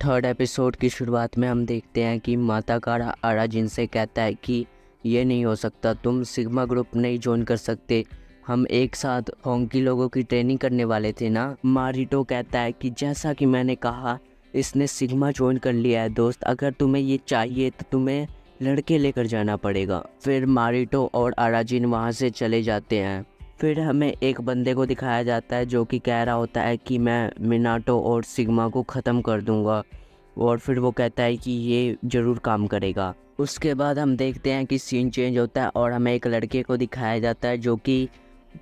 Third episode की शुरुआत में हम देखते हैं कि माता कारा अराजिन से कहता है कि ये नहीं हो सकता, तुम सिग्मा ग्रुप नहीं ज्वाइन कर सकते, हम एक साथ होंकी लोगों की ट्रेनिंग करने वाले थे ना। मारिटो कहता है कि जैसा कि मैंने कहा, इसने सिग्मा ज्वाइन कर लिया है दोस्त, अगर तुम्हें ये चाहिए तो तुम्हें लड़के लेकर जाना पड़ेगा। फिर मारिटो और अराजिन वहाँ से चले जाते हैं। फिर हमें एक बंदे को दिखाया जाता है जो कि कह रहा होता है कि मैं मिनाटो और सिग्मा को ख़त्म कर दूंगा, और फिर वो कहता है कि ये ज़रूर काम करेगा। उसके बाद हम देखते हैं कि सीन चेंज होता है और हमें एक लड़के को दिखाया जाता है जो कि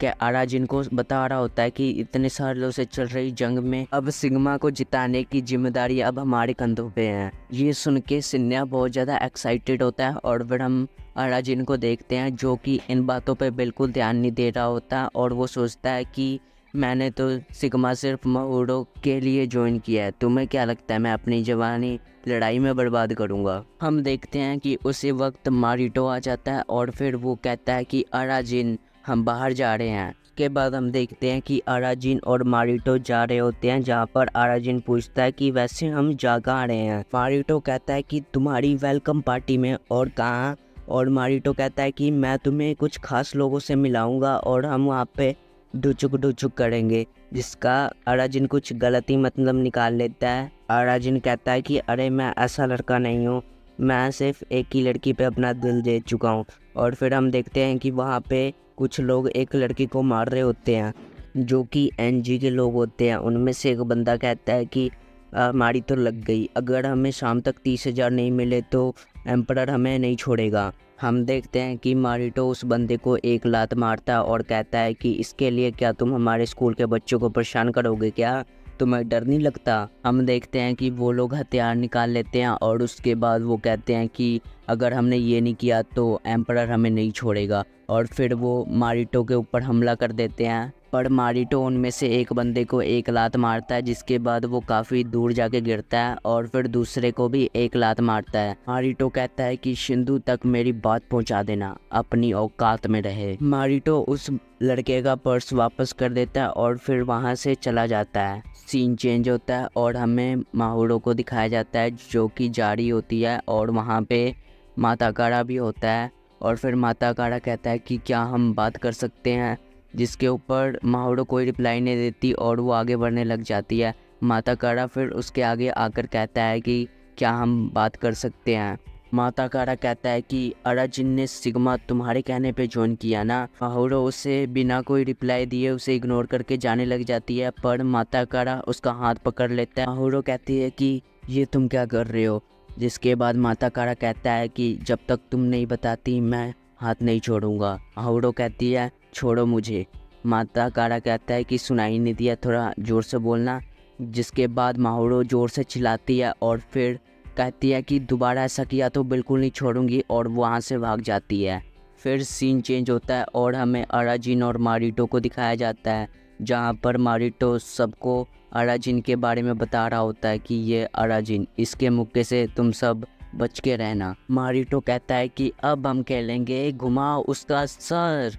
अराजिन को बता रहा होता है कि इतने सालों से चल रही जंग में अब सिग्मा को जिताने की जिम्मेदारी अब हमारे कंधों पे है। ये सुन के सिन्या बहुत ज़्यादा एक्साइटेड होता है और फिर हम अराजिन को देखते हैं जो कि इन बातों पे बिल्कुल ध्यान नहीं दे रहा होता और वो सोचता है कि मैंने तो सिग्मा सिर्फ माहुरो के लिए ज्वाइन किया है, तुम्हें क्या लगता है मैं अपनी जवानी लड़ाई में बर्बाद करूंगा। हम देखते हैं कि उसी वक्त मारिटो आ जाता है और फिर वो कहता है कि अराजिन हम बाहर जा रहे हैं। के बाद हम देखते हैं कि अराजिन और मारिटो जा रहे होते हैं, जहाँ पर अराजिन पूछता है कि वैसे हम जा कहाँ रहे हैं। मारिटो कहता है कि तुम्हारी वेलकम पार्टी में। और कहाँ? और मारिटो कहता है कि मैं तुम्हें कुछ खास लोगों से मिलाऊंगा और हम वहाँ पे ढुचुक करेंगे, जिसका अराजिन कुछ गलती मतलब निकाल लेता है। अराजिन कहता है कि अरे मैं ऐसा लड़का नहीं हूँ, मैं सिर्फ एक ही लड़की पे अपना दिल दे चुका हूँ। और फिर हम देखते हैं कि वहाँ पे कुछ लोग एक लड़की को मार रहे होते हैं जो कि एनजी के लोग होते हैं। उनमें से एक बंदा कहता है कि हमारी तो लग गई, अगर हमें शाम तक 30,000 नहीं मिले तो एम्परर हमें नहीं छोड़ेगा। हम देखते हैं कि मारिटो उस बंदे को एक लात मारता है और कहता है कि इसके लिए क्या तुम हमारे स्कूल के बच्चों को परेशान करोगे क्या, तुम्हें डर नहीं लगता। हम देखते हैं कि वो लोग हथियार निकाल लेते हैं और उसके बाद वो कहते हैं कि अगर हमने ये नहीं किया तो एम्परर हमें नहीं छोड़ेगा, और फिर वो मारिटो के ऊपर हमला कर देते हैं। पर मारिटो उनमें से एक बंदे को एक लात मारता है, जिसके बाद वो काफ़ी दूर जाके गिरता है और फिर दूसरे को भी एक लात मारता है। मारिटो कहता है कि शिंदू तक मेरी बात पहुंचा देना, अपनी औकात में रहे। मारिटो उस लड़के का पर्स वापस कर देता है और फिर वहां से चला जाता है। सीन चेंज होता है और हमें माहुरो को दिखाया जाता है जो कि जारी होती है और वहाँ पे माता कारा भी होता है। और फिर माता कारा कहता है कि क्या हम बात कर सकते हैं, जिसके ऊपर माहुरो कोई रिप्लाई नहीं देती और वो आगे बढ़ने लग जाती है। माता कारा फिर उसके आगे आकर कहता है कि क्या हम बात कर सकते हैं। माता कारा कहता है कि अराजिन ने सिग्मा तुम्हारे कहने पे ज्वाइन किया ना। माहुरो उसे बिना कोई रिप्लाई दिए उसे इग्नोर करके जाने लग जाती है, पर माता कारा उसका हाथ पकड़ लेता है। माहुरो कहती है कि ये तुम क्या कर रहे हो, जिसके बाद माता कारा कहता है कि जब तक तुम नहीं बताती मैं हाथ नहीं छोड़ूंगा। माहुरो कहती है छोड़ो मुझे। माता कारा कहता है कि सुनाई नहीं दिया, थोड़ा ज़ोर से बोलना। जिसके बाद माहुरो ज़ोर से चिल्लाती है और फिर कहती है कि दोबारा ऐसा किया तो बिल्कुल नहीं छोड़ूंगी, और वहाँ से भाग जाती है। फिर सीन चेंज होता है और हमें अराजिन और मारिटो को दिखाया जाता है, जहाँ पर मारिटो सबको अराजिन के बारे में बता रहा होता है कि ये अराजिन, इसके मुक्के से तुम सब बच के रहना। मारिटो कहता है कि अब हम खेलेंगे घुमाओ उसका सर,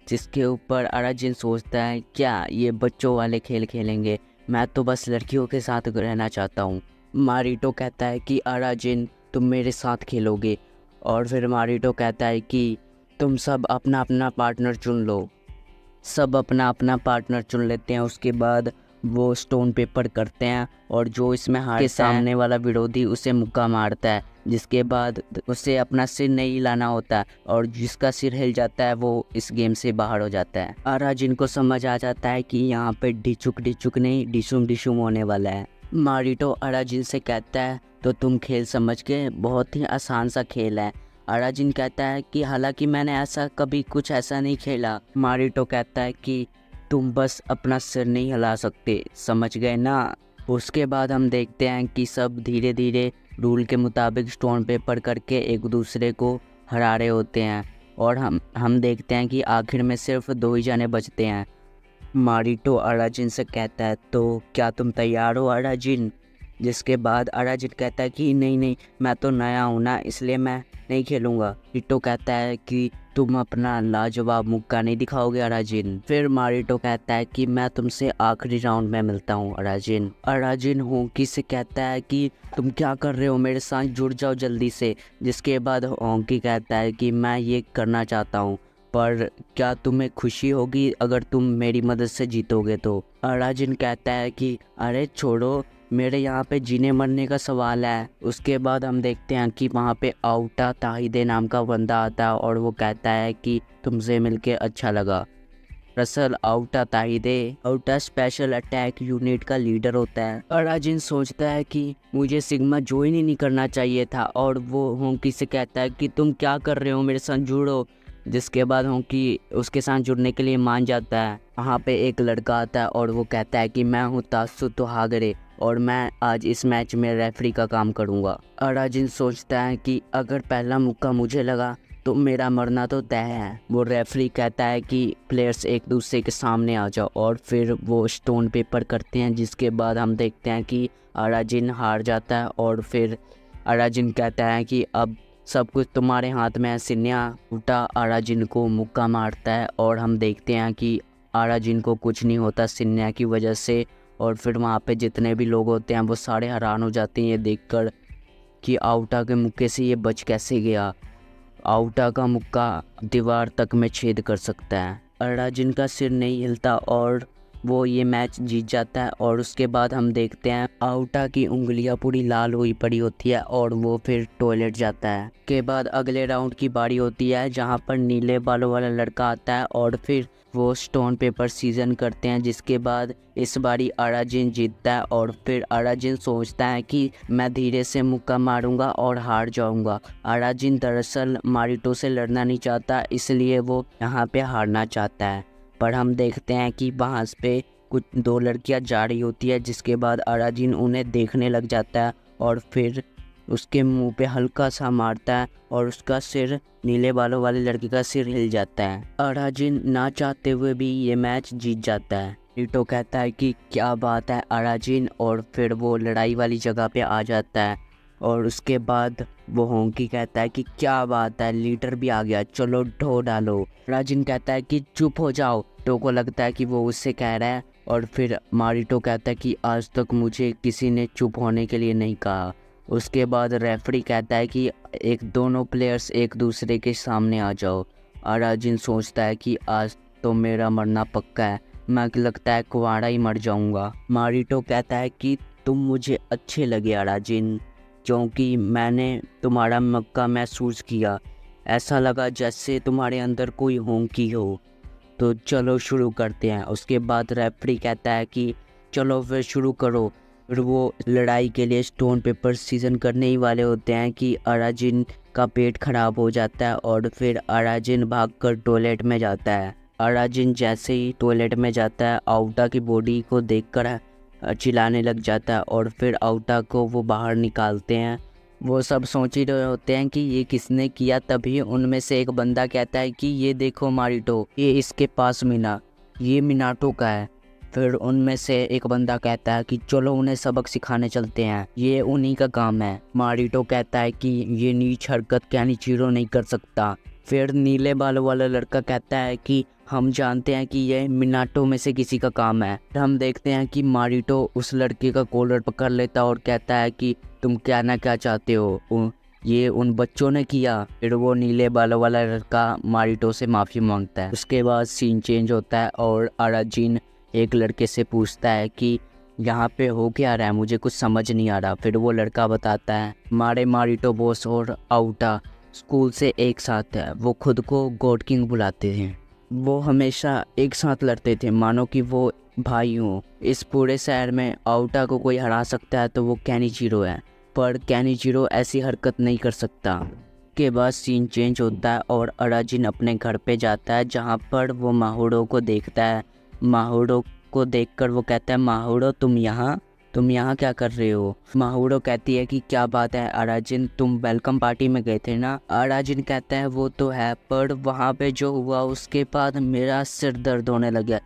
जिसके ऊपर अराजिन सोचता है क्या ये बच्चों वाले खेल खेलेंगे, मैं तो बस लड़कियों के साथ रहना चाहता हूँ। मारिटो कहता है कि अराजिन तुम मेरे साथ खेलोगे, और फिर मारिटो कहता है कि तुम सब अपना अपना पार्टनर चुन लो। सब अपना अपना पार्टनर चुन लेते हैं। उसके बाद वो स्टोन पेपर करते हैं और जो इसमें हारता है सामने वाला विरोधी उसे मुक्का मारता है, जिसके बाद उसे अपना सिर नहीं हिलाना होता और जिसका सिर हिल जाता है वो इस गेम से बाहर हो जाता है। अराजिन को समझ आ जाता है कि यहाँ पे ढिचुक नहीं डिशुम होने वाला है। मारिटो अराजिन से कहता है तो तुम खेल समझ गए, बहुत ही आसान सा खेल है। अराजिन कहता है कि हालांकि मैंने ऐसा कभी कुछ ऐसा नहीं खेला। मारिटो कहता है कि तुम बस अपना सिर नहीं हिला सकते, समझ गए ना। उसके बाद हम देखते हैं कि सब धीरे धीरे रूल के मुताबिक स्टोन पेपर करके एक दूसरे को हरा रहे होते हैं, और हम देखते हैं कि आखिर में सिर्फ 2 ही जाने बचते हैं। मारिटो अराजिन से कहता है तो क्या तुम तैयार हो अराजिन। जिसके बाद अराजिन कहता है कि नहीं नहीं, मैं तो नया हूँ ना, इसलिए मैं नहीं खेलूँगा। हीटो कहता है कि तुम अपना लाजवाब मुक्का नहीं दिखाओगे अराजिन। फिर मारिटो कहता है कि मैं तुमसे आखिरी राउंड में मिलता हूँ अराजिन। अराजिन होंकी से कहता है कि तुम क्या कर रहे हो, मेरे साथ जुड़ जाओ जल्दी से। जिसके बाद होंकी कहता है कि मैं ये करना चाहता हूँ, पर क्या तुम्हें खुशी होगी अगर तुम मेरी मदद से जीतोगे तो। अराजिन कहता है कि अरे छोड़ो, मेरे यहाँ पे जीने मरने का सवाल है। उसके बाद हम देखते हैं कि वहाँ पे आउटा ताहिदे नाम का बंदा आता है और वो कहता है कि तुमसे मिलके अच्छा लगा। दरअसल आउटा ताहिदे आउटा स्पेशल अटैक यूनिट का लीडर होता है। अराजिन सोचता है कि मुझे सिग्मा ज्वाइन ही नहीं करना चाहिए था, और वो होंकी से कहता है कि तुम क्या कर रहे हो, मेरे साथ जुड़ो। जिसके बाद होंकी उसके साथ जुड़ने के लिए मान जाता है। वहाँ पे एक लड़का आता है और वो कहता है कि मैं हूँ तात्सुतो हागरे और मैं आज इस मैच में रेफरी का काम करूँगा। अराजिन सोचता है कि अगर पहला मुक्का मुझे लगा तो मेरा मरना तो तय है। वो रेफरी कहता है कि प्लेयर्स एक दूसरे के सामने आ जाओ, और फिर वो स्टोन पेपर करते हैं। जिसके बाद हम देखते हैं कि अराजिन हार जाता है और फिर अराजिन कहता है कि अब सब कुछ तुम्हारे हाथ में है सिन्या। उल्टा अराजिन को मुक्का मारता है और हम देखते हैं कि अराजिन को कुछ नहीं होता सिन्या की वजह से। और फिर वहाँ पे जितने भी लोग होते हैं वो सारे हैरान हो जाते हैं ये देखकर कि आउटा के मुक्के से ये बच कैसे गया। आउटा का मुक्का दीवार तक में छेद कर सकता है। अराजिन का सिर नहीं हिलता और वो ये मैच जीत जाता है। और उसके बाद हम देखते हैं आउटा की उंगलियां पूरी लाल हुई पड़ी होती है और वो फिर टॉयलेट जाता है। के बाद अगले राउंड की बारी होती है जहां पर नीले बालों वाला लड़का आता है और फिर वो स्टोन पेपर सीजन करते हैं। जिसके बाद इस बारी अराजिन जीतता है और फिर अराजिन सोचता है कि मैं धीरे से मुक्का मारूंगा और हार जाऊंगा। अराजिन दरअसल मारिटो से लड़ना नहीं चाहता, इसलिए वो यहाँ पे हारना चाहता है। पर हम देखते हैं कि वहाँ पे कुछ दो लड़कियां जा रही होती है। जिसके बाद अराजिन उन्हें देखने लग जाता है और फिर उसके मुंह पे हल्का सा मारता है और उसका सिर, नीले बालों वाले लड़के का सिर हिल जाता है। अराजिन ना चाहते हुए भी ये मैच जीत जाता है। हीटो कहता है कि क्या बात है अराजिन, और फिर वो लड़ाई वाली जगह पे आ जाता है। और उसके बाद वो होंकी कहता है कि क्या बात है, लीडर भी आ गया, चलो ढो डालो। अराजिन कहता है कि चुप हो जाओ। टो को लगता है कि वो उससे कह रहा है और फिर मारिटो कहता है कि आज तक मुझे किसी ने चुप होने के लिए नहीं कहा। उसके बाद रेफरी कहता है कि दोनों प्लेयर्स एक दूसरे के सामने आ जाओ। अराजिन सोचता है कि आज तो मेरा मरना पक्का है, मैं लगता है कुंवारा ही मर जाऊंगा। मारिटो कहता है कि तुम मुझे अच्छे लगे अराजिन, क्योंकि मैंने तुम्हारा मक्का महसूस किया, ऐसा लगा जैसे तुम्हारे अंदर कोई होंकी हो। तो चलो शुरू करते हैं। उसके बाद रेफरी कहता है कि चलो फिर शुरू करो। फिर वो लड़ाई के लिए स्टोन पेपर सीजन करने ही वाले होते हैं कि अराजिन का पेट खराब हो जाता है और फिर अराजिन भागकर टॉयलेट में जाता है। अराजिन जैसे ही टॉयलेट में जाता है आउटा की बॉडी को देखकर चिल्लाने लग जाता है और फिर आउटा को वो बाहर निकालते हैं। वो सब सोच ही रहे होते हैं कि ये किसने किया, तभी उनमें से एक बंदा कहता है कि ये देखो मारिटो, ये इसके पास मिला, ये मिनाटो का है। फिर उनमें से एक बंदा कहता है कि चलो उन्हें सबक सिखाने चलते हैं, ये उन्हीं का काम है। मारिटो कहता है कि ये नीच हरकत कैनिचिरो नहीं कर सकता। फिर नीले बालों वाला लड़का कहता है कि हम जानते हैं कि यह मिनाटो में से किसी का काम है। हम देखते हैं कि मारिटो उस लड़के का कॉलर पकड़ लेता है और कहता है कि तुम क्या ना क्या चाहते हो, ये उन बच्चों ने किया। फिर वो नीले बालों वाला लड़का मारिटो से माफ़ी मांगता है। उसके बाद सीन चेंज होता है और अराजिन एक लड़के से पूछता है कि यहाँ पे हो क्या रहा है, मुझे कुछ समझ नहीं आ रहा। फिर वो लड़का बताता है हमारे मारिटो बॉस और आउटा स्कूल से एक साथ है, वो खुद को गॉड किंग बुलाते हैं, वो हमेशा एक साथ लड़ते थे मानो कि वो भाई हों। इस पूरे शहर में आउटा को कोई हरा सकता है तो वो कैनिचिरो है, पर कैनिचिरो ऐसी हरकत नहीं कर सकता। के बाद सीन चेंज होता है और अराजिन अपने घर पे जाता है जहाँ पर वो माहुरो को देखता है। माहुरो को देखकर वो कहता है माहुरो तुम यहाँ क्या कर रहे हो। माहुरो कहती है कि क्या बात है अराजिन, तुम वेलकम पार्टी में गए थे ना। अराजिन कहता है वो तो है, पर वहाँ पे जो हुआ उसके बाद मेरा सिर दर्द होने लगा,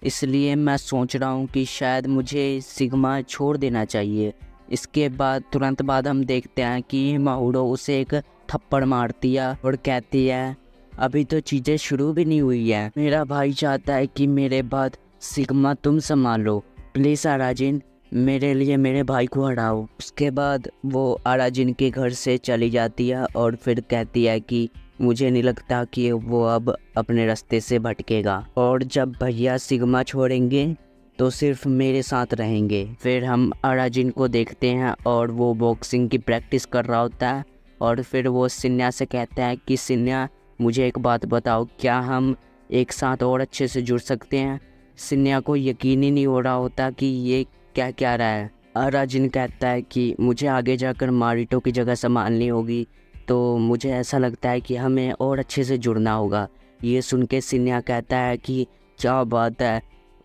इसलिए मैं सोच रहा हूँ कि शायद मुझे सिग्मा छोड़ देना चाहिए। इसके बाद तुरंत बाद हम देखते हैं कि माहुरो उसे एक थप्पड़ मारती है और कहती है अभी तो चीज़ें शुरू भी नहीं हुई है, मेरा भाई चाहता है कि मेरे बाद सिग्मा तुम संभालो, प्लीज़ अराजिन मेरे लिए मेरे भाई को हटाओ। उसके बाद वो अराजिन के घर से चली जाती है और फिर कहती है कि मुझे नहीं लगता कि वो अब अपने रास्ते से भटकेगा, और जब भैया सिग्मा छोड़ेंगे तो सिर्फ मेरे साथ रहेंगे। फिर हम अराजिन को देखते हैं और वो बॉक्सिंग की प्रैक्टिस कर रहा होता है और फिर वो सिन्या से कहता है कि सिन्या मुझे एक बात बताओ, क्या हम एक साथ और अच्छे से जुड़ सकते हैं। सिन्या को यकीन ही नहीं हो रहा होता कि ये क्या क्या रहा है। अराजिन कहता है कि मुझे आगे जाकर मारिटो की जगह संभालनी होगी, तो मुझे ऐसा लगता है कि हमें और अच्छे से जुड़ना होगा। ये सुन के सिन्या कहता है कि क्या बात है,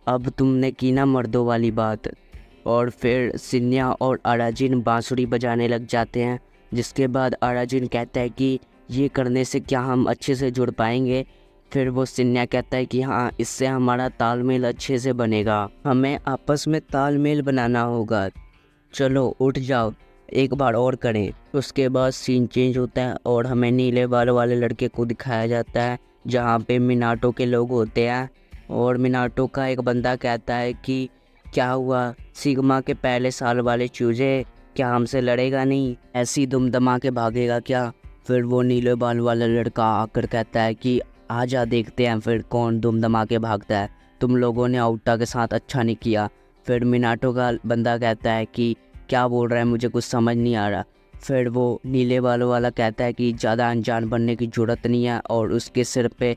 अब तुमने की ना मर्दों वाली बात। और फिर सिन्या और अराजिन बांसुरी बजाने लग जाते हैं, जिसके बाद अराजिन कहता है कि ये करने से क्या हम अच्छे से जुड़ पाएंगे। फिर वो सिन्या कहता है कि हाँ, इससे हमारा तालमेल अच्छे से बनेगा, हमें आपस में तालमेल बनाना होगा, चलो उठ जाओ एक बार और करें। उसके बाद सीन चेंज होता है और हमें नीले बाल वाले लड़के को दिखाया जाता है जहाँ पे मिनाटो के लोग होते हैं। और मिनाटो का एक बंदा कहता है कि क्या हुआ, सिग्मा के पहले साल वाले चूजे क्या हमसे लड़ेगा नहीं, ऐसी दुमदमा के भागेगा क्या। फिर वो नीले बाल वाला लड़का आकर कहता है कि आजा देखते हैं फिर कौन दुमदमा के भागता है, तुम लोगों ने आउटा के साथ अच्छा नहीं किया। फिर मिनाटो का बंदा कहता है कि क्या बोल रहा है, मुझे कुछ समझ नहीं आ रहा। फिर वो नीले बालों वाला कहता है कि ज़्यादा अनजान बनने की ज़रूरत नहीं है, और उसके सिर पे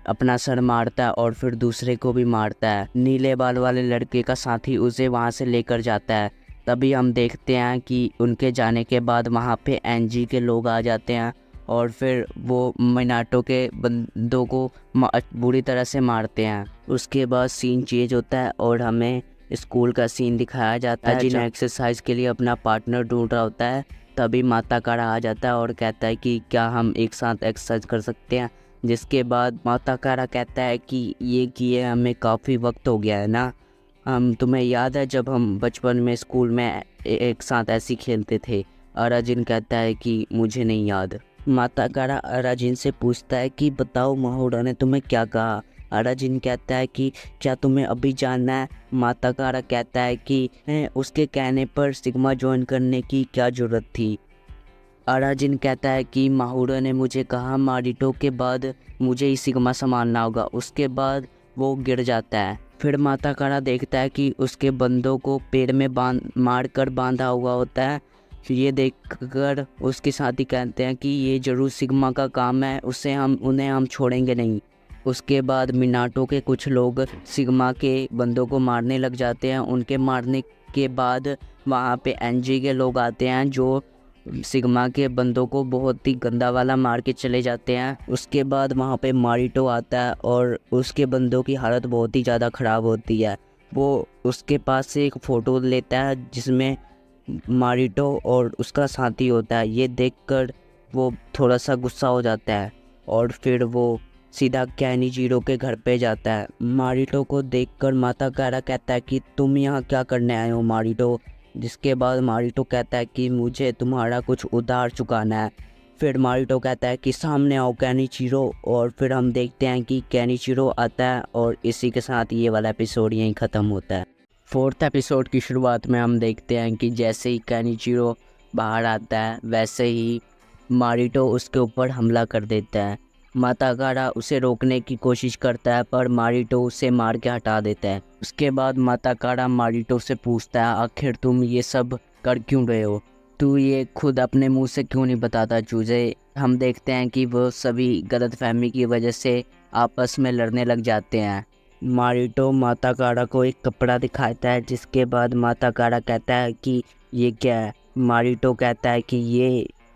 अपना सर मारता है और फिर दूसरे को भी मारता है। नीले बाल वाले लड़के का साथी उसे वहाँ से लेकर जाता है। तभी हम देखते हैं कि उनके जाने के बाद वहाँ पे एनजी के लोग आ जाते हैं और फिर वो मिनाटो के बंदों को बुरी तरह से मारते हैं। उसके बाद सीन चेंज होता है और हमें स्कूल का सीन दिखाया जाता है, जिन्हें एक्सरसाइज के लिए अपना पार्टनर ढूंढ रहा होता है। तभी माता काड़ा आ जाता है और कहता है कि क्या हम एक साथ एक्सरसाइज कर सकते हैं। जिसके बाद माता काड़ा कहता है कि ये किए हमें काफ़ी वक्त हो गया है ना, हम तुम्हें याद है जब हम बचपन में स्कूल में एक साथ ऐसे खेलते थे। अराजिन कहता है कि मुझे नहीं याद। माता काड़ा अराजिन से पूछता है कि बताओ माहुरा ने तुम्हें क्या कहा। अराजिन कहता है कि क्या तुम्हें अभी जानना है। माता काड़ा कहता है कि उसके कहने पर सिग्मा ज्वाइन करने की क्या ज़रूरत थी। अराजिन कहता है कि माहुरा ने मुझे कहा मारिटो के बाद मुझे ही सिग्मा संभालना होगा। उसके बाद वो गिर जाता है। फिर माता काड़ा देखता है कि उसके बंदों को पेड़ में मार कर बांधा हुआ होता है। ये देखकर उसके साथी कहते हैं कि ये जरूर सिग्मा का काम है, उन्हें हम छोड़ेंगे नहीं। उसके बाद मिनाटो के कुछ लोग सिग्मा के बंदों को मारने लग जाते हैं। उनके मारने के बाद वहाँ पे एनजी के लोग आते हैं जो सिग्मा के बंदों को बहुत ही गंदा वाला मार के चले जाते हैं। उसके बाद वहाँ पे मारिटो आता है और उसके बंदों की हालत बहुत ही ज़्यादा ख़राब होती है। वो उसके पास से एक फ़ोटो लेता है जिसमें मारिटो और उसका साथी होता है। ये देखकर वो थोड़ा सा गुस्सा हो जाता है और फिर वो सीधा कैनिजीरो के घर पे जाता है। मारिटो को देखकर माता काड़ा कहता है कि तुम यहाँ क्या करने आए हो मारिटो। जिसके बाद मारिटो कहता है कि मुझे तुम्हारा कुछ उधार चुकाना है। फिर मारिटो कहता है कि सामने आओ कैनिजीरो, और फिर हम देखते हैं कि कैनिजीरो आता है और इसी के साथ ये वाला एपिसोड यहीं ख़त्म होता है। फोर्थ एपिसोड की शुरुआत में हम देखते हैं कि जैसे ही कैनिजीरो बाहर आता है वैसे ही मारिटो उसके ऊपर हमला कर देता है। माता काड़ा उसे रोकने की कोशिश करता है पर मारिटो उसे मार के हटा देता है। उसके बाद माता काड़ा मारिटो से पूछता है आखिर तुम ये सब कर क्यों रहे हो, तू ये खुद अपने मुंह से क्यों नहीं बताता चूजे। हम देखते हैं कि वो सभी गलतफहमी की वजह से आपस में लड़ने लग जाते हैं। मारिटो माता काड़ा को एक कपड़ा दिखाता है, जिसके बाद माता काड़ा कहता है कि ये क्या है। मारिटो कहता है कि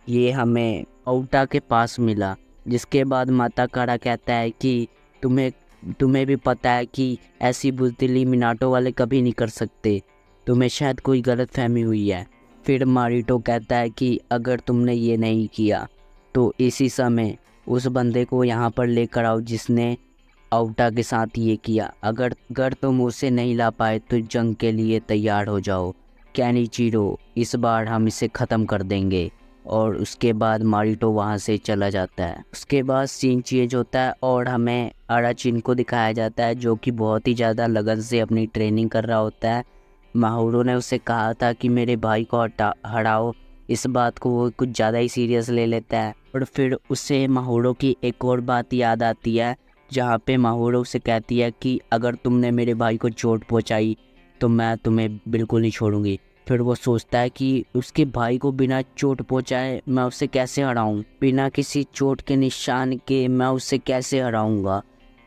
ये हमें आउटा के पास मिला। जिसके बाद माता काड़ा कहता है कि तुम्हें भी पता है कि ऐसी बुज़दिली मिनाटो वाले कभी नहीं कर सकते, तुम्हें शायद कोई गलतफहमी हुई है। फिर मारिटो कहता है कि अगर तुमने ये नहीं किया तो इसी समय उस बंदे को यहाँ पर लेकर आओ जिसने आउटा के साथ ये किया। अगर तुम उसे नहीं ला पाए तो जंग के लिए तैयार हो जाओ। कैनिचिरो, इस बार हम इसे ख़त्म कर देंगे। और उसके बाद मारिटो वहाँ से चला जाता है। उसके बाद सीन चेंज होता है और हमें अराचिन को दिखाया जाता है, जो कि बहुत ही ज़्यादा लगन से अपनी ट्रेनिंग कर रहा होता है। माहुरो ने उसे कहा था कि मेरे भाई को हराओ। इस बात को वो कुछ ज़्यादा ही सीरियस ले लेता है और फिर उसे माहुरो की एक और बात याद आती है, जहाँ पे माहुरो उसे कहती है कि अगर तुमने मेरे भाई को चोट पहुँचाई तो मैं तुम्हें बिल्कुल नहीं छोड़ूंगी। फिर वो सोचता है कि उसके भाई को बिना चोट पहुँचाए मैं उसे कैसे हराऊं, बिना किसी चोट के निशान के मैं उसे कैसे हराऊंगा।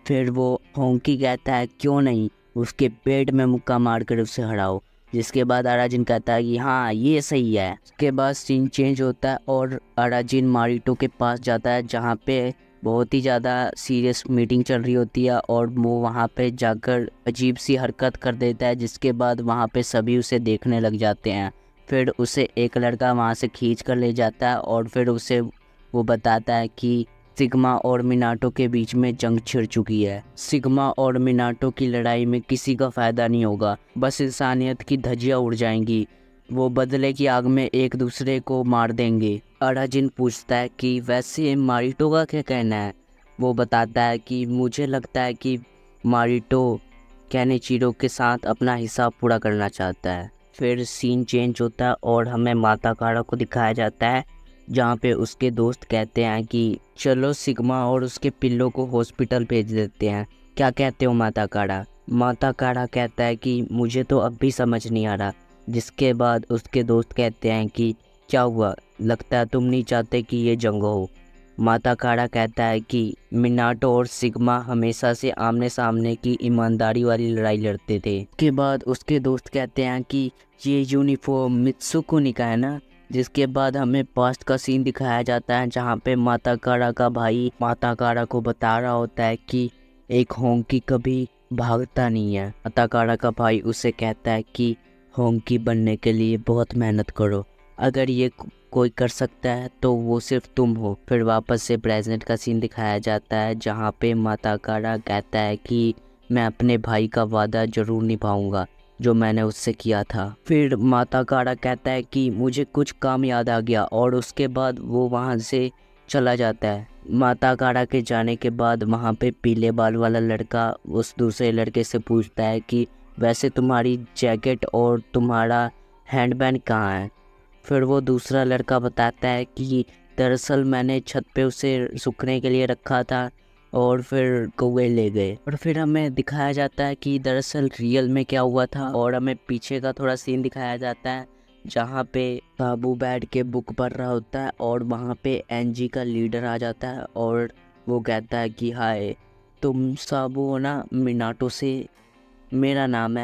फिर वो होंकी कहता है क्यों नहीं, उसके पेट में मुक्का मारकर उसे हराओ। जिसके बाद अराजिन कहता है कि हाँ ये सही है। उसके बाद सीन चेंज होता है और अराजिन मारिटो के पास जाता है, जहाँ पे बहुत ही ज़्यादा सीरियस मीटिंग चल रही होती है और वो वहाँ पे जाकर अजीब सी हरकत कर देता है। जिसके बाद वहाँ पे सभी उसे देखने लग जाते हैं। फिर उसे एक लड़का वहाँ से खींच कर ले जाता है और फिर उसे वो बताता है कि सिग्मा और मिनाटो के बीच में जंग छिड़ चुकी है। सिग्मा और मिनाटो की लड़ाई में किसी का फ़ायदा नहीं होगा, बस इंसानियत की धज्जियाँ उड़ जाएंगी। वो बदले की आग में एक दूसरे को मार देंगे। अराजिन पूछता है कि वैसे मारिटो का क्या कहना है। वो बताता है कि मुझे लगता है कि मारिटो कैनिचिरो के साथ अपना हिसाब पूरा करना चाहता है। फिर सीन चेंज होता है और हमें माता कारा को दिखाया जाता है, जहाँ पे उसके दोस्त कहते हैं कि चलो सिग्मा और उसके पिल्लों को हॉस्पिटल भेज देते हैं। क्या कहते हो माता कारा? माता कारा कहता है कि मुझे तो अब भी समझ नहीं आ रहा। जिसके बाद उसके दोस्त कहते हैं कि क्या हुआ, लगता है तुम नहीं चाहते कि ये जंग हो। माता कारा कहता है कि मिनाटो और सिग्मा हमेशा से आमने सामने की ईमानदारी वाली लड़ाई लड़ते थे। के बाद उसके दोस्त कहते हैं कि ये यूनिफॉर्म मित्सुको का है ना। जिसके बाद हमें पास्ट का सीन दिखाया जाता है, जहाँ पे माता कारा का भाई माता कारा को बता रहा होता है कि एक होंकी कभी भागता नहीं है। माता कारा का भाई उसे कहता है कि होंकी बनने के लिए बहुत मेहनत करो, अगर ये कोई कर सकता है तो वो सिर्फ तुम हो। फिर वापस से प्रेजेंट का सीन दिखाया जाता है, जहाँ पे माता कारा कहता है कि मैं अपने भाई का वादा ज़रूर निभाऊंगा जो मैंने उससे किया था। फिर माता कारा कहता है कि मुझे कुछ काम याद आ गया और उसके बाद वो वहाँ से चला जाता है। माता कारा के जाने के बाद वहाँ पे पीले बाल वाला लड़का उस दूसरे लड़के से पूछता है कि वैसे तुम्हारी जैकेट और तुम्हारा हैंडबैग कहाँ है। फिर वो दूसरा लड़का बताता है कि दरअसल मैंने छत पे उसे सूखने के लिए रखा था और फिर कौवे ले गए। और फिर हमें दिखाया जाता है कि दरअसल रियल में क्या हुआ था और हमें पीछे का थोड़ा सीन दिखाया जाता है, जहाँ पे साबू बैठ के बुक पढ़ रहा होता है और वहाँ पे एनजी का लीडर आ जाता है और वो कहता है कि हाय तुम साबू हो ना मिनाटो से। मेरा नाम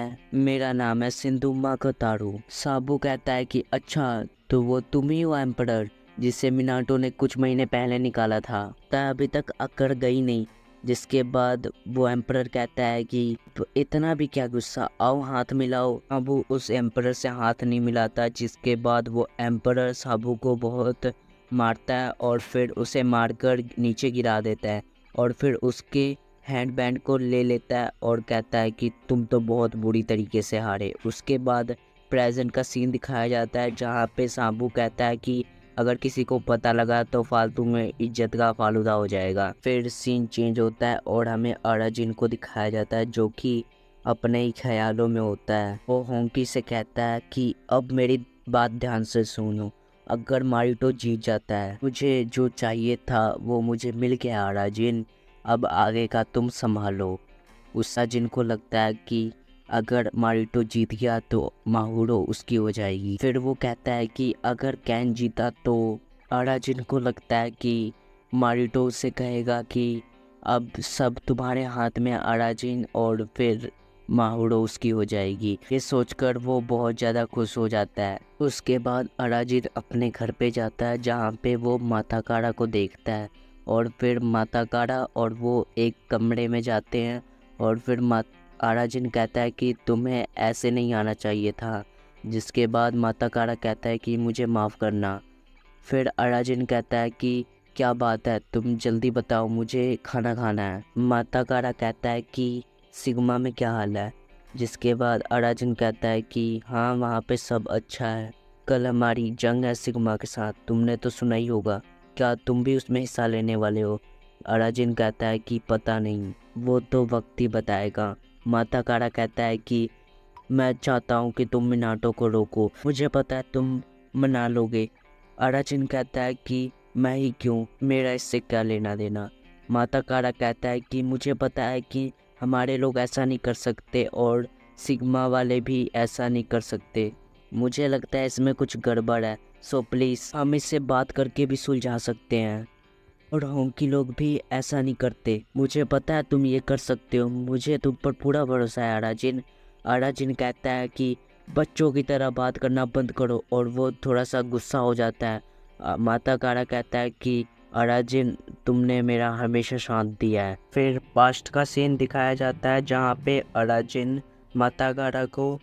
है सिंधुमा कतारू। साबू कहता है कि अच्छा तो वो तुम ही हो एम्परर जिसे मिनाटो ने कुछ महीने पहले निकाला था। अभी तक अकड़ गई नहीं। जिसके बाद वो एम्परर कहता है कि इतना भी क्या गुस्सा, आओ हाथ मिलाओ। अब वो उस एम्परर से हाथ नहीं मिलाता। जिसके बाद वो एम्परर साबू को बहुत मारता है और फिर उसे मारकर नीचे गिरा देता है और फिर उसके हैंडबैंड को ले लेता है और कहता है कि तुम तो बहुत बुरी तरीके से हारे। उसके बाद प्रेजेंट का सीन दिखाया जाता है, जहाँ पे साबू कहता है कि अगर किसी को पता लगा तो फालतू में इज्जत का फालूदा हो जाएगा। फिर सीन चेंज होता है और हमें अराजिन को दिखाया जाता है, जो कि अपने ही ख्यालों में होता है। वो होंकी से कहता है कि अब मेरी बात ध्यान से सुनो, अगर मारिटो जीत जाता है मुझे जो चाहिए था वो मुझे मिल गया अराजिन, अब आगे का तुम संभालो। उसा जिनको लगता है कि अगर मारिटो जीत गया तो माहुरो उसकी हो जाएगी। फिर वो कहता है कि अगर कैन जीता तो अराजिन को लगता है कि मारिटो उसे कहेगा कि अब सब तुम्हारे हाथ में अराजिन, और फिर माहुरो उसकी हो जाएगी। ये सोचकर वो बहुत ज़्यादा खुश हो जाता है। उसके बाद अराजिन अपने घर पे जाता है, जहाँ पे वो माता कारा को देखता है और फिर माता कारा और वो एक कमरे में जाते हैं और फिर अराजिन कहता है कि तुम्हें ऐसे नहीं आना चाहिए था। जिसके बाद माता कारा कहता है कि मुझे माफ़ करना। फिर अराजिन कहता है कि क्या बात है, तुम जल्दी बताओ, मुझे खाना खाना है। माता कारा कहता है कि सिग्मा में क्या हाल है। जिसके अराजिन कहता है कि हाँ वहाँ पे सब अच्छा है, कल हमारी जंग है सिग्मा के साथ, तुमने तो सुना ही होगा, क्या तुम भी उसमें हिस्सा लेने वाले हो? अराजिन कहता है कि पता नहीं, वो तो वक्त ही बताएगा। माता कारा कहता है कि मैं चाहता हूँ कि तुम मिनाटो को रोको, मुझे पता है तुम मना लोगे। अराजिन कहता है कि मैं ही क्यों, मेरा इससे क्या लेना देना। माता कारा कहता है कि मुझे पता है कि हमारे लोग ऐसा नहीं कर सकते और सिग्मा वाले भी ऐसा नहीं कर सकते, मुझे लगता है इसमें कुछ गड़बड़ है, सो प्लीज़ हम इससे बात करके भी सुलझा सकते हैं। और होंकी लोग भी ऐसा नहीं करते, मुझे पता है तुम ये कर सकते हो, मुझे तुम पर पूरा भरोसा है अराजिन। अराजिन कहता है कि बच्चों की तरह बात करना बंद करो, और वो थोड़ा सा गुस्सा हो जाता है। माता कारा कहता है कि अराजिन तुमने मेरा हमेशा साथ दिया है। फिर पास्ट का सीन दिखाया जाता है जहाँ पे अराजिन माता कारा को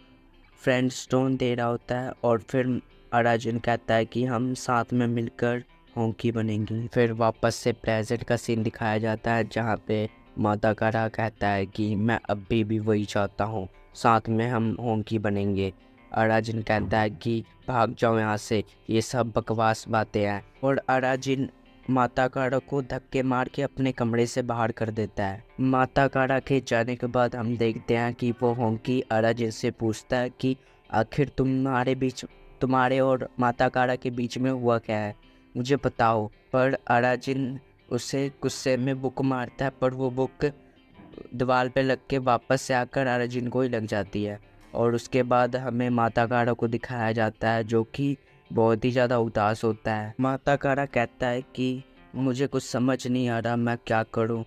फ्रेंड स्टोन दे रहा होता है, और फिर अराजिन कहता है कि हम साथ में मिलकर होंकी बनेंगे। फिर वापस से प्रेजेंट का सीन दिखाया जाता है जहाँ पे माता कारा कहता है कि मैं अभी भी वही चाहता हूँ, साथ में हम होंकी बनेंगे। अराजिन कहता है कि भाग जाओ यहाँ से, ये सब बकवास बातें हैं, और अराजिन माता कारा को धक्के मार के अपने कमरे से बाहर कर देता है। माता कारा के जाने के बाद हम देखते हैं कि वो होंकी अराजिन से पूछता है कि आखिर तुम्हारे और माता कारा के बीच में हुआ क्या है, मुझे बताओ। पर अराजिन उसे गुस्से में बुक मारता है, पर वो बुक दीवार पे लग के वापस से आकर अराजिन को ही लग जाती है। और उसके बाद हमें माता कारा को दिखाया जाता है जो कि बहुत ही ज़्यादा उदास होता है। माता कारा कहता है कि मुझे कुछ समझ नहीं आ रहा, मैं क्या करूं।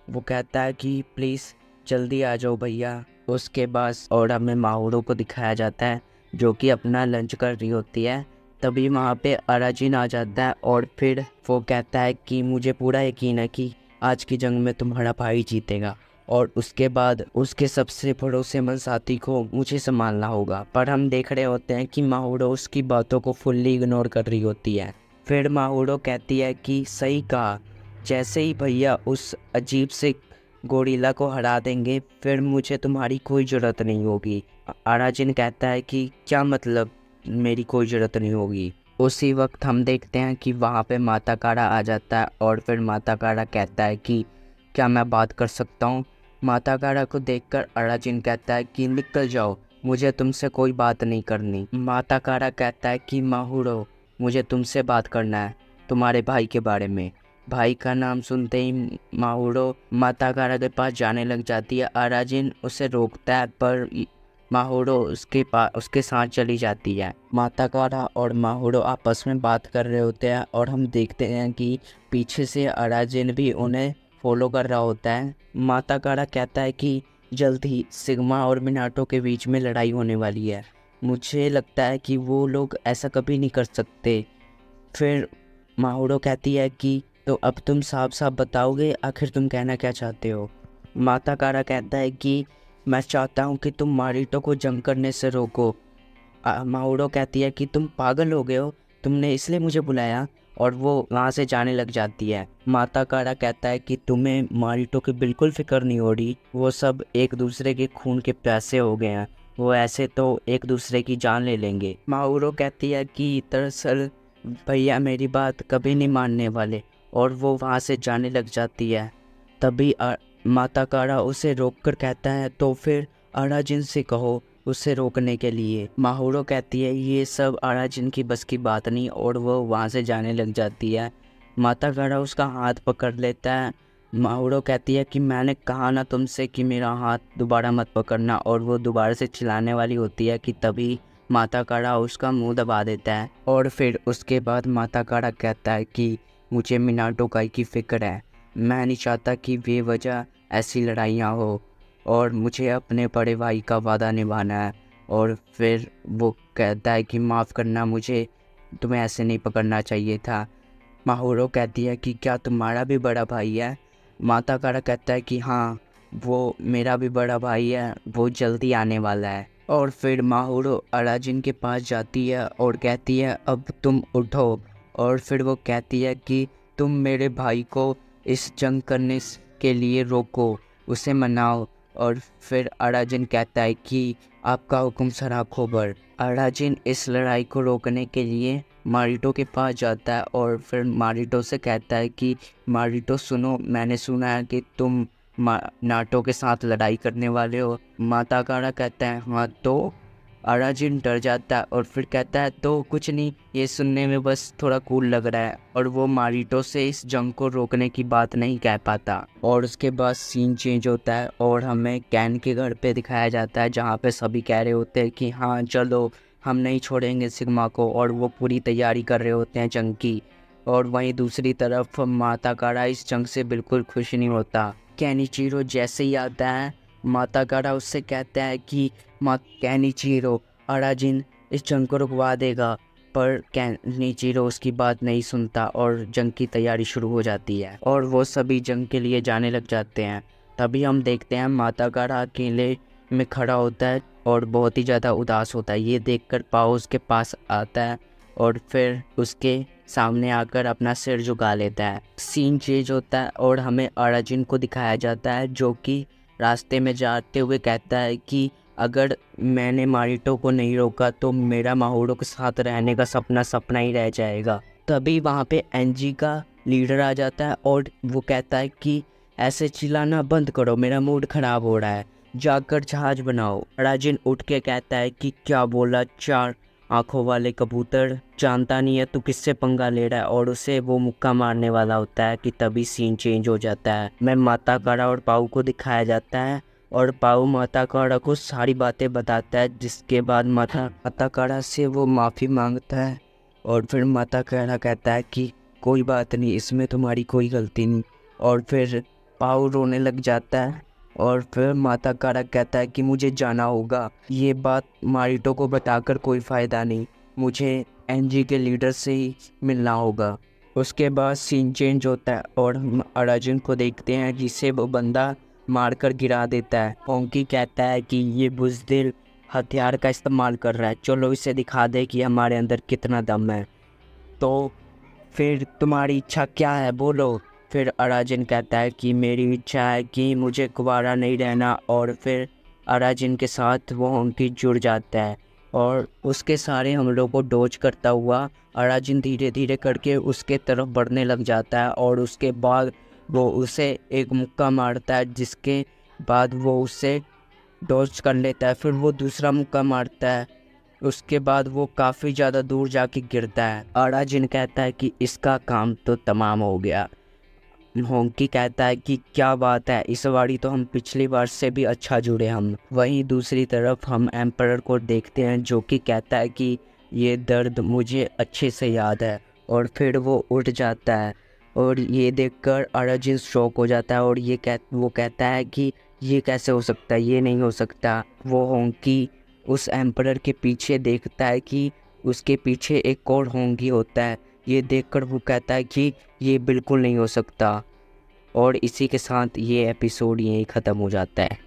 वो कहता है कि प्लीज़ जल्दी आ जाओ भैया। उसके बाद और हमें माहुरो को दिखाया जाता है जो कि अपना लंच कर रही होती है। तभी वहाँ पे अराजिन आ जाता है, और फिर वो कहता है कि मुझे पूरा यकीन है कि आज की जंग में तुम्हारा भाई जीतेगा, और उसके बाद उसके सबसे भरोसेमंद साथी को मुझे संभालना होगा। पर हम देख रहे होते हैं कि माहुरो उसकी बातों को फुल्ली इग्नोर कर रही होती है। फिर माहुरो कहती है कि सही कहा, जैसे ही भैया उस अजीब से गोरिल्ला को हरा देंगे फिर मुझे तुम्हारी कोई ज़रूरत नहीं होगी। अराजिन कहता है कि क्या मतलब मेरी कोई ज़रूरत नहीं होगी। उसी वक्त हम देखते हैं कि वहाँ पे माता कारा आ जाता है, और फिर माता कारा कहता है कि क्या मैं बात कर सकता हूँ। माता कारा को देखकर अराजिन कहता है कि निकल जाओ, मुझे तुमसे कोई बात नहीं करनी। माता कारा कहता है कि माहुरो, मुझे तुमसे बात करना है, तुम्हारे भाई के बारे में। भाई का नाम सुनते ही माहुरो माता कारा के पास जाने लग जाती है। अराजिन उसे रोकता है, पर माहुरो उसके साथ चली जाती है। माता कारा और माहुरो आपस में बात कर रहे होते हैं, और हम देखते हैं कि पीछे से अराजिन भी उन्हें फॉलो कर रहा होता है। माता कारा कहता है कि जल्द ही सिग्मा और मिनाटो के बीच में लड़ाई होने वाली है, मुझे लगता है कि वो लोग ऐसा कभी नहीं कर सकते। फिर माहुरो कहती है कि तो अब तुम साफ साफ बताओगे आखिर तुम कहना क्या चाहते हो। माता कारा कहता है कि मैं चाहता हूँ कि तुम मारिटो को जंग करने से रोको। माहुरो कहती है कि तुम पागल हो गए हो, तुमने इसलिए मुझे बुलाया, और वो वहाँ से जाने लग जाती है। माता कारा कहता है कि तुम्हें मारिटो की बिल्कुल फिक्र नहीं हो रही, वो सब एक दूसरे के खून के प्यासे हो गए हैं, वो ऐसे तो एक दूसरे की जान ले लेंगे। माहुरो कहती है कि दरअसल भैया मेरी बात कभी नहीं मानने वाले, और वो वहाँ से जाने लग जाती है। तभी माता कारा उसे रोककर कहता है तो फिर अराजिन से कहो उसे रोकने के लिए। माहुरो कहती है ये सब अराजिन की बस की बात नहीं, और वो वहाँ से जाने लग जाती है। माता कारा उसका हाथ पकड़ लेता है। माहुरो कहती है कि मैंने कहा ना तुमसे कि मेरा हाथ दोबारा मत पकड़ना, और वो दोबारा से चिल्लाने वाली होती है कि तभी माता कारा उसका मुंह दबा देता है। और फिर उसके बाद माता कारा कहता है कि मुझे मिनाटो काई की फ़िक्र है, मैं नहीं चाहता कि बेवजह ऐसी लड़ाइयाँ हो, और मुझे अपने बड़े भाई का वादा निभाना है। और फिर वो कहता है कि माफ़ करना, मुझे तुम्हें ऐसे नहीं पकड़ना चाहिए था। माहुरो कहती है कि क्या तुम्हारा भी बड़ा भाई है। माता कारा कहता है कि हाँ वो मेरा भी बड़ा भाई है, वो जल्दी आने वाला है। और फिर माहुरो अराजिन के पास जाती है और कहती है अब तुम उठो, और फिर वो कहती है कि तुम मेरे भाई को इस जंग करने के लिए रोको, उसे मनाओ, और फिर अराजिन कहता है कि आपका हुक्म सर आंखों पर। अराजिन इस लड़ाई को रोकने के लिए मारिटो के पास जाता है और फिर मारिटो से कहता है कि मारिटो सुनो, मैंने सुना है कि तुम नाटो के साथ लड़ाई करने वाले हो। माताकारा कहता है हाँ। तो अराजिन डर जाता है और फिर कहता है तो कुछ नहीं, ये सुनने में बस थोड़ा कूल लग रहा है, और वो मारिटो से इस जंग को रोकने की बात नहीं कह पाता। और उसके बाद सीन चेंज होता है और हमें कैन के घर पे दिखाया जाता है जहाँ पे सभी कह रहे होते हैं कि हाँ चलो हम नहीं छोड़ेंगे सिग्मा को, और वो पूरी तैयारी कर रहे होते हैं जंग की। और वहीं दूसरी तरफ माताकारा इस जंग से बिल्कुल खुश नहीं होता। केनिचिरो जैसे ही आता है, माताकारा उससे कहता है कि केनिचिरो, अराजिन इस जंग को रुकवा देगा, पर केनिचिरो उसकी बात नहीं सुनता और जंग की तैयारी शुरू हो जाती है और वो सभी जंग के लिए जाने लग जाते हैं। तभी हम देखते हैं माताकारा अकेले में खड़ा होता है और बहुत ही ज़्यादा उदास होता है। ये देखकर पाओ उसके पास आता है और फिर उसके सामने आकर अपना सिर झुका लेता है। सीन चेंज होता है और हमें अराजिन को दिखाया जाता है जो कि रास्ते में जाते हुए कहता है कि अगर मैंने मारिटो को नहीं रोका तो मेरा माहोरो के साथ रहने का सपना सपना ही रह जाएगा। तभी वहाँ पे एनजी का लीडर आ जाता है और वो कहता है कि ऐसे चिल्लाना बंद करो, मेरा मूड ख़राब हो रहा है, जाकर जहाज बनाओ। अराजिन उठ के कहता है कि क्या बोला, चार आंखों वाले कबूतर, जानता नहीं है तू किससे पंगा ले रहा है, और उसे वो मुक्का मारने वाला होता है कि तभी सीन चेंज हो जाता है। मैं माताकारा और पाऊ को दिखाया जाता है और पाऊ माताकारा को सारी बातें बताता है, जिसके बाद माताकारा से वो माफ़ी मांगता है और फिर माताकारा कहता है कि कोई बात नहीं, इसमें तुम्हारी कोई गलती नहीं। और फिर पाऊ रोने लग जाता है और फिर माताकारा कहता है कि मुझे जाना होगा, ये बात मारिटो को बताकर कोई फ़ायदा नहीं, मुझे एनजी के लीडर से ही मिलना होगा। उसके बाद सीन चेंज होता है और हम अराजिन को देखते हैं जिसे वो बंदा मारकर गिरा देता है। होंकी कहता है कि ये बुज़दिल हथियार का इस्तेमाल कर रहा है, चलो इसे दिखा दे कि हमारे अंदर कितना दम है। तो फिर तुम्हारी इच्छा क्या है, बोलो। फिर अराजिन कहता है कि मेरी इच्छा है कि मुझे कुंवारा नहीं रहना, और फिर अराजिन के साथ वो होंकी जुड़ जाता है और उसके सारे हमलों को डोज करता हुआ अराजिन धीरे धीरे करके उसके तरफ बढ़ने लग जाता है और उसके बाद वो उसे एक मुक्का मारता है, जिसके बाद वो उसे डॉज कर लेता है। फिर वो दूसरा मुक्का मारता है, उसके बाद वो काफ़ी ज़्यादा दूर जाके गिरता है। अराजिन कहता है कि इसका काम तो तमाम हो गया। होंकी कहता है कि क्या बात है, इस बारी तो हम पिछली बार से भी अच्छा जुड़े हम। वहीं दूसरी तरफ हम एम्परर को देखते हैं जो कि कहता है कि ये दर्द मुझे अच्छे से याद है, और फिर वो उठ जाता है और ये देखकर अराजिन शॉक हो जाता है और वो कहता है कि ये कैसे हो सकता है, ये नहीं हो सकता। वो होंकी उस एम्परर के पीछे देखता है कि उसके पीछे एक और होंगी होता है। ये देखकर वो कहता है कि ये बिल्कुल नहीं हो सकता, और इसी के साथ ये एपिसोड यहीं ख़त्म हो जाता है।